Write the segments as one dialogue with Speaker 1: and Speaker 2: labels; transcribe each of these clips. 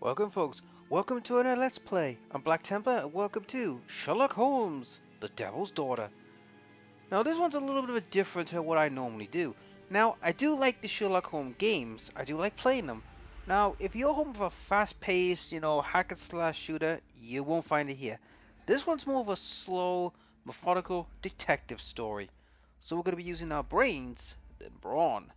Speaker 1: Welcome, folks. Welcome to another Let's Play. I'm Black Temper, and welcome to Sherlock Holmes, the Devil's Daughter. Now, this one's a little bit of a different to what I normally do. Now, I do like the Sherlock Holmes games. I do like playing them. Now, if you're home for a fast-paced, hack and slash shooter, you won't find it here. This one's more of a slow, methodical detective story. So we're going to be using our brains than brawn.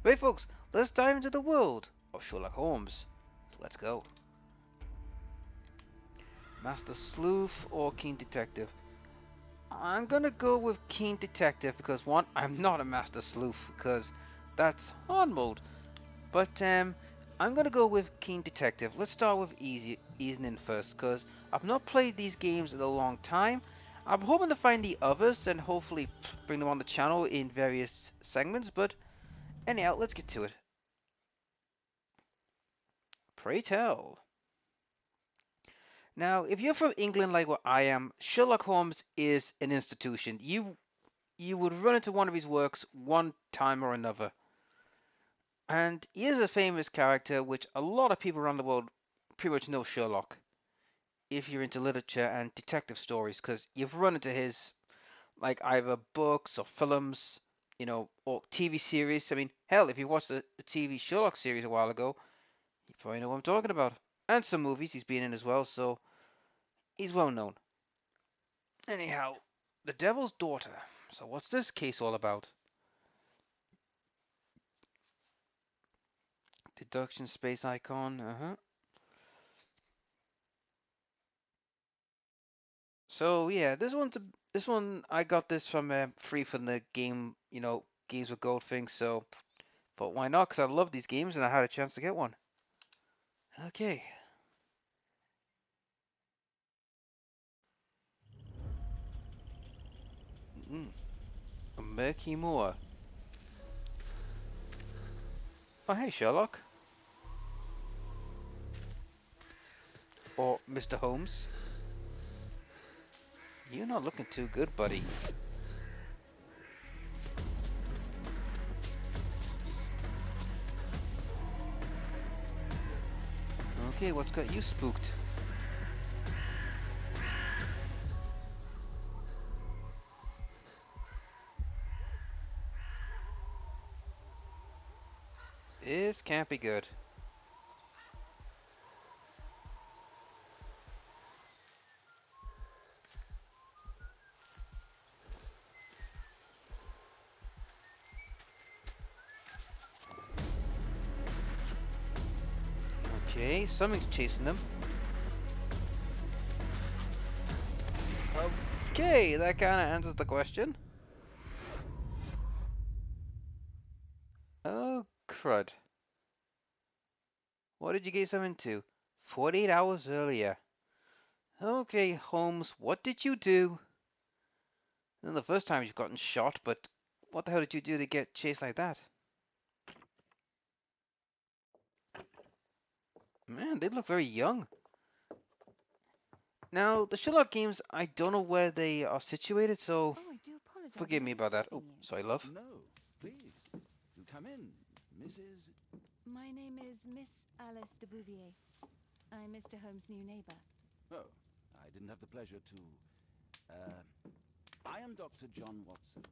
Speaker 1: Right, folks, let's dive into the world of Sherlock Holmes. Let's go. Master Sleuth or Keen Detective? I'm gonna go with Keen Detective because one, I'm not a Master Sleuth because that's hard mode. But I'm gonna go with Keen Detective. Let's start with easing in first because I've not played these games in a long time. I'm hoping to find the others and hopefully bring them on the channel in various segments. But anyhow, let's get to it. Pray tell. Now, if you're from England like what I am, Sherlock Holmes is an institution. You would run into one of his works one time or another. And he is a famous character which a lot of people around the world pretty much know Sherlock. If you're into literature and detective stories, because you've run into his, like, either books or films, or TV series. I mean, hell, if you watched the TV Sherlock series a while ago, you probably know what I'm talking about. And some movies he's been in as well, so he's well known. Anyhow, the Devil's Daughter. So what's this case all about? Deduction space icon. So yeah, this one I got this from free from the game, games with gold thing. So, but why not? Because I love these games and I had a chance to get one. Okay. Mm, a murky moor. Oh hey Sherlock, or Mr. Holmes. You're not looking too good, buddy. Okay, what's got you spooked? This can't be good. Okay, something's chasing them. Okay, that kind of answers the question. Oh, crud. What did you get yourself into? 48 hours earlier. Okay, Holmes, what did you do? And the first time you've gotten shot, but what the hell did you do to get chased like that? Man, they look very young. Now, the Sherlock games, I don't know where they are situated, so
Speaker 2: Oh, I do apologize.
Speaker 1: forgive
Speaker 2: Am I
Speaker 1: me about that. Oh,
Speaker 2: disturbing you?
Speaker 1: sorry, love.
Speaker 3: No, please. Do come in, Mrs.
Speaker 2: My name is Miss Alice de Bouvier. I'm Mr. Holmes' new neighbor.
Speaker 3: Oh, I didn't have the pleasure to. I am Dr. John Watson.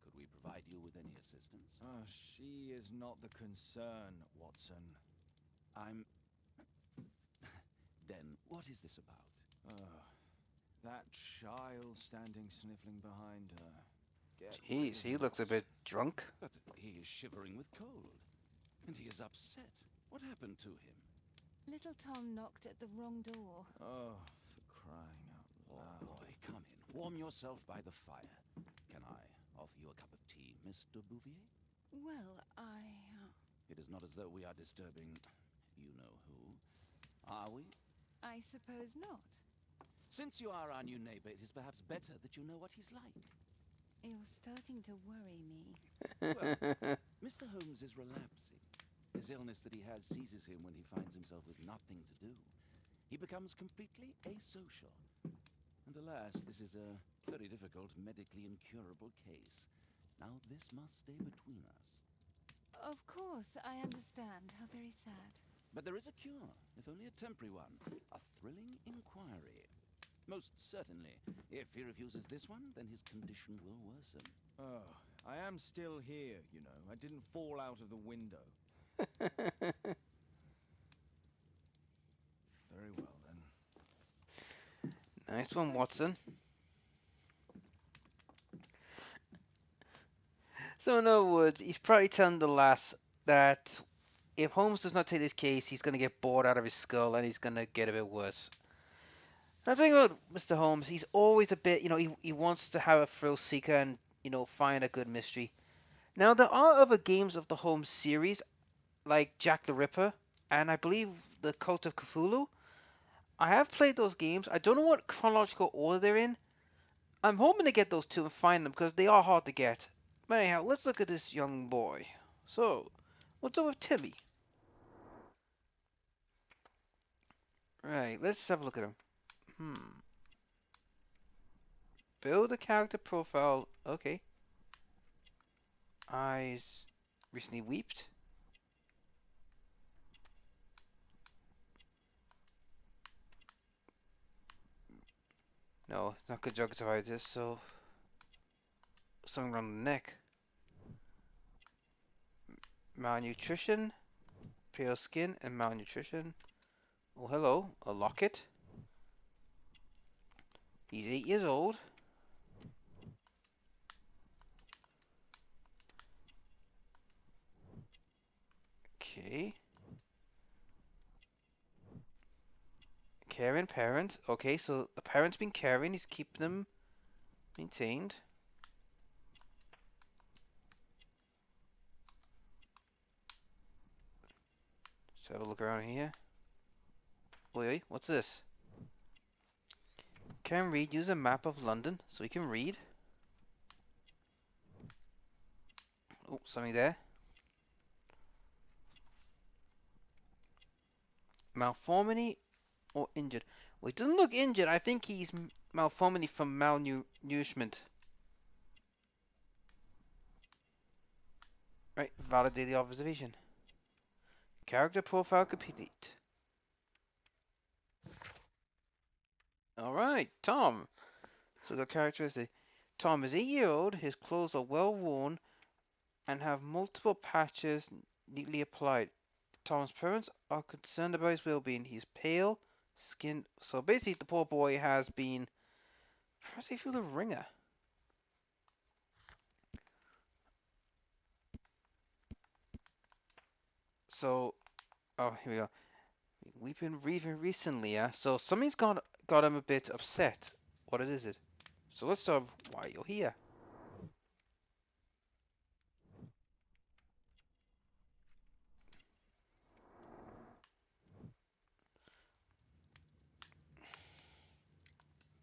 Speaker 3: Could we provide you with any assistance?
Speaker 4: Oh, she is not the concern, Watson.
Speaker 3: I'm. Then, what is this about?
Speaker 4: That child standing sniffling behind her. Get rid
Speaker 1: Jeez,
Speaker 4: of
Speaker 1: he
Speaker 4: him,
Speaker 1: looks a
Speaker 4: Watson.
Speaker 1: bit drunk.
Speaker 3: But he is shivering with cold. And he is upset. What happened to him?
Speaker 2: Little Tom knocked at the wrong door.
Speaker 4: Oh, for crying out
Speaker 3: Oh,
Speaker 4: loud.
Speaker 3: boy, come in. Warm yourself by the fire. Can I offer you a cup of tea, Mr. Bouvier?
Speaker 2: Well,
Speaker 3: It is not as though we are disturbing you know who. Are we?
Speaker 2: I suppose not.
Speaker 3: Since you are our new neighbor, it is perhaps better that you know what he's like.
Speaker 2: You're starting to worry me.
Speaker 3: Well, Mr. Holmes is relapsing. This illness that he has seizes him when he finds himself with nothing to do. He becomes completely asocial. And alas, this is a very difficult, medically incurable case. Now, this must stay between us.
Speaker 2: Of course, I understand. How very sad.
Speaker 3: But there is a cure, if only a temporary one. A thrilling inquiry. Most certainly. If he refuses this one, then his condition will worsen.
Speaker 4: Oh, I am still here, you know. I didn't fall out of the window. Very well, then.
Speaker 1: Nice one, Watson. So in other words, he's probably telling the lass that if Holmes does not take this case, he's going to get bored out of his skull and he's going to get a bit worse. Now, the thing about Mr. Holmes, he's always a bit, he wants to have a thrill seeker and, find a good mystery. Now, there are other games of the Holmes series, like Jack the Ripper, and I believe the Cult of Cthulhu. I have played those games. I don't know what chronological order they're in. I'm hoping to get those two and find them because they are hard to get. But anyhow, let's look at this young boy. So, what's up with Timmy? Right, let's have a look at him. Build a character profile. Okay. Eyes recently weeped. No, not conjunctivitis, so something around the neck. Malnutrition, pale skin, and malnutrition. Oh, hello, a locket. He's 8 years old. Okay. Caring parent. Okay, so the parent's been caring. He's keeping them maintained. Let's have a look around here. Wait, what's this? Can read. Use a map of London so he can read. Oh, something there. Malformity or injured? Well, he doesn't look injured. I think he's malformity from malnourishment. Right, validate the observation. Character profile complete. Alright, Tom. So the characteristic. Tom is 8-year-old. His clothes are well worn and have multiple patches neatly applied. Tom's parents are concerned about his well-being. He's pale, skinned. So basically, the poor boy has been pressing through the ringer. So, oh, here we go. We've been reading recently, yeah. So something's got him a bit upset. What is it? So let's start with why you're here.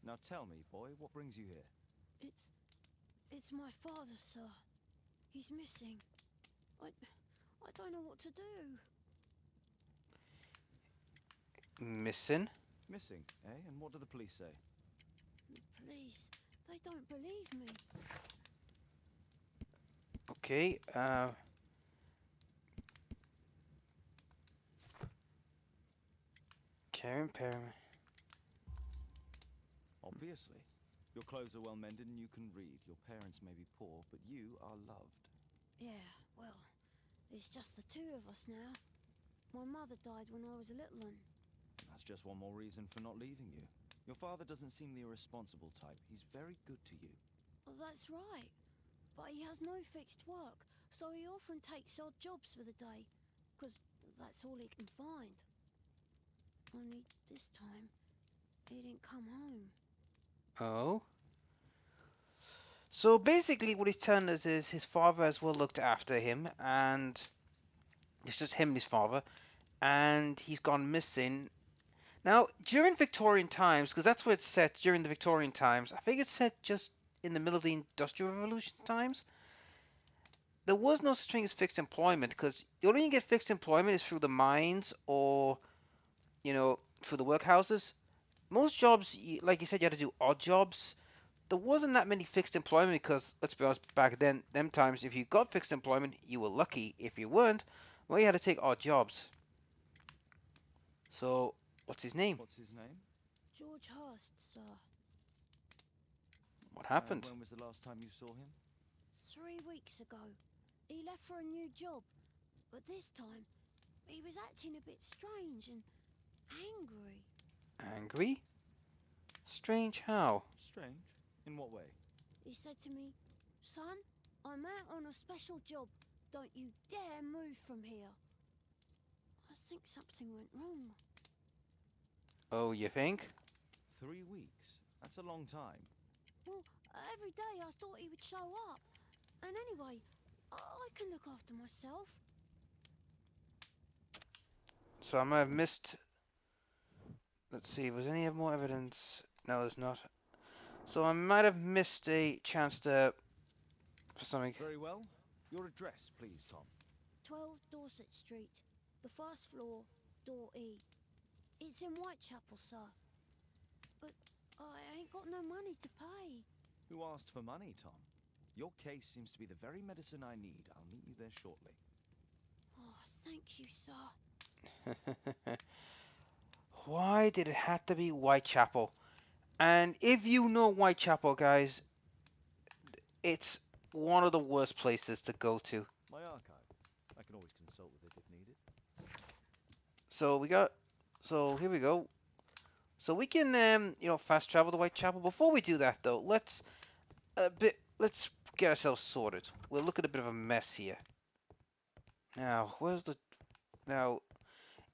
Speaker 4: Now tell me, boy, what brings you here?
Speaker 2: It's my father, sir. He's missing. I don't know what to do.
Speaker 1: Missing.
Speaker 4: Missing, eh? And what do the police say?
Speaker 2: Please, they don't believe me.
Speaker 1: Okay. Karen Perry.
Speaker 4: Obviously. Your clothes are well mended and you can read. Your parents may be poor, but you are loved.
Speaker 2: Yeah, well, it's just the two of us now. My mother died when I was a little one.
Speaker 4: That's just one more reason for not leaving you. Your father doesn't seem the irresponsible type. He's very good to you.
Speaker 2: Well, that's right. But he has no fixed work, so he often takes odd jobs for the day, 'cause that's all he can find. Only this time, he didn't come home.
Speaker 1: Oh. So basically, what he's telling us is his father has well looked after him, and it's just him and his father, and he's gone missing. Now, during Victorian times, because that's where it's set during the Victorian times, I think it's set just in the middle of the Industrial Revolution times. There was no such thing as fixed employment, because the only way you get fixed employment is through the mines or, through the workhouses. Most jobs, like you said, you had to do odd jobs. There wasn't that many fixed employment because, let's be honest, back then, them times, if you got fixed employment, you were lucky. If you weren't, well, you had to take odd jobs. So, what's his name?
Speaker 4: What's his name?
Speaker 2: George Hurst, sir.
Speaker 1: What
Speaker 4: And
Speaker 1: happened?
Speaker 4: when was the last time you saw him?
Speaker 2: 3 weeks ago. He left for a new job, but this time he was acting a bit strange and angry.
Speaker 1: Angry? Strange how?
Speaker 4: Strange. In what way?
Speaker 2: He said to me, "Son, I'm out on a special job. Don't you dare move from here." I think something went wrong.
Speaker 1: Oh, you think?
Speaker 4: 3 weeks. That's a long time.
Speaker 2: Well, every day I thought he would show up. And anyway, I can look after myself.
Speaker 1: So I might have missed. Let's see, was any more evidence? No, there's not. So I might have missed a chance to for something.
Speaker 4: Very well. Your address, please, Tom.
Speaker 2: 12 Dorset Street, the first floor, door E. It's in Whitechapel, sir. But I ain't got no money to pay.
Speaker 4: Who asked for money, Tom? Your case seems to be the very medicine I need. I'll meet you there shortly.
Speaker 2: Oh, thank you, sir.
Speaker 1: Why did it have to be Whitechapel? And if you know Whitechapel, guys, it's one of the worst places to go to.
Speaker 4: My archive. I can always consult with it if needed.
Speaker 1: So here we go. So we can fast travel to Whitechapel. Before we do that though, let's get ourselves sorted. We'll look at a bit of a mess here. Now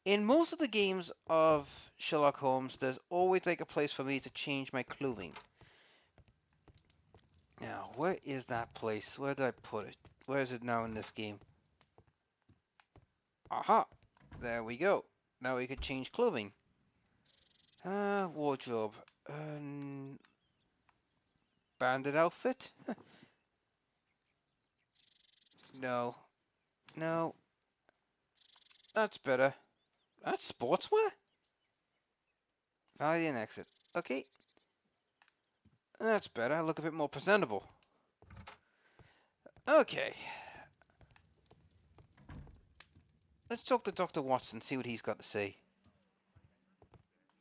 Speaker 1: in most of the games of Sherlock Holmes, there's always like a place for me to change my clothing. Now, where is that place? Where did I put it? Where is it now in this game? Aha! There we go. Now we can change clothing. Wardrobe. Bandit outfit? No. No. That's better. That's sportswear? Value and exit. Okay. That's better. I look a bit more presentable. Okay. Let's talk to Dr. Watson, see what he's got to say.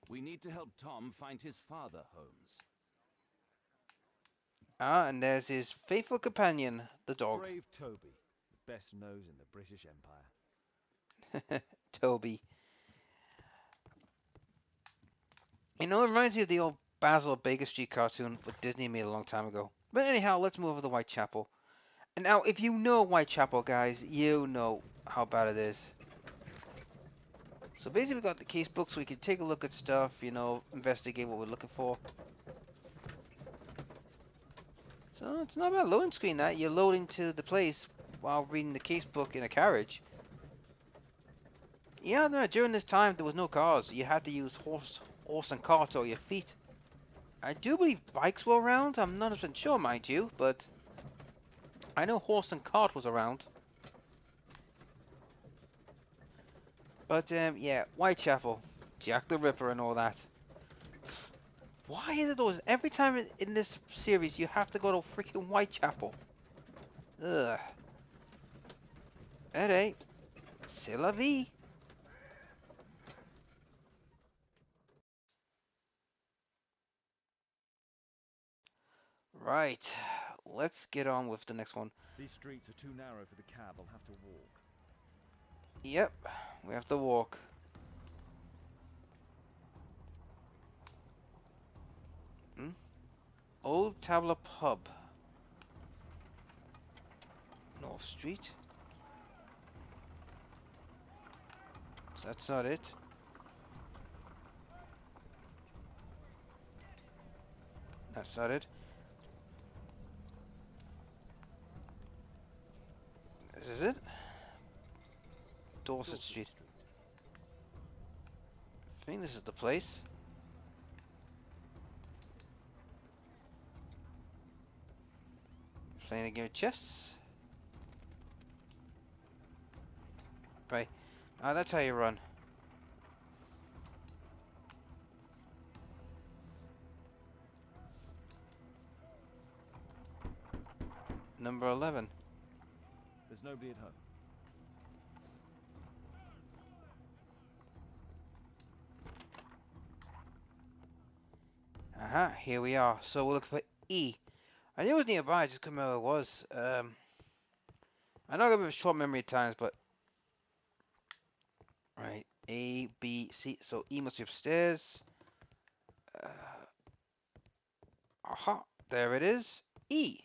Speaker 3: We need to help Tom find his father, Holmes.
Speaker 1: Ah, and there's his faithful companion, the dog.
Speaker 4: Brave Toby, the best nose in the British Empire.
Speaker 1: Toby. You know, it reminds me of the old Basil Baker Street cartoon what Disney made a long time ago. But anyhow, let's move over to Whitechapel. And now, if you know Whitechapel, guys, you know how bad it is. So basically, we got the case book so we can take a look at stuff, investigate what we're looking for. So it's not about loading screen that. You're loading to the place while reading the case book in a carriage. Yeah, no, during this time there was no cars. You had to use horse and cart or your feet. I do believe bikes were around. I'm not 100% sure, mind you, but I know horse and cart was around. But yeah, Whitechapel, Jack the Ripper, and all that. Why is it always every time in this series you have to go to freaking Whitechapel? Ugh. Alright, c'est la vie. Right, let's get on with the next one.
Speaker 4: These streets are too narrow for the cab. I'll have to walk.
Speaker 1: Yep, we have to walk. Hmm? Old Tabla Pub. North Street. So that's not it. That's not it. This is it. Dorset Street. I think this is the place. Playing a game of chess. Right. That's how you run. Number 11.
Speaker 4: There's nobody at home.
Speaker 1: Here we are. So we'll look for E. I knew it was nearby, I just couldn't remember where it was. I know I got a bit of short memory at times, but right, A, B, C. So E must be upstairs. Uh, Aha, there it is. E.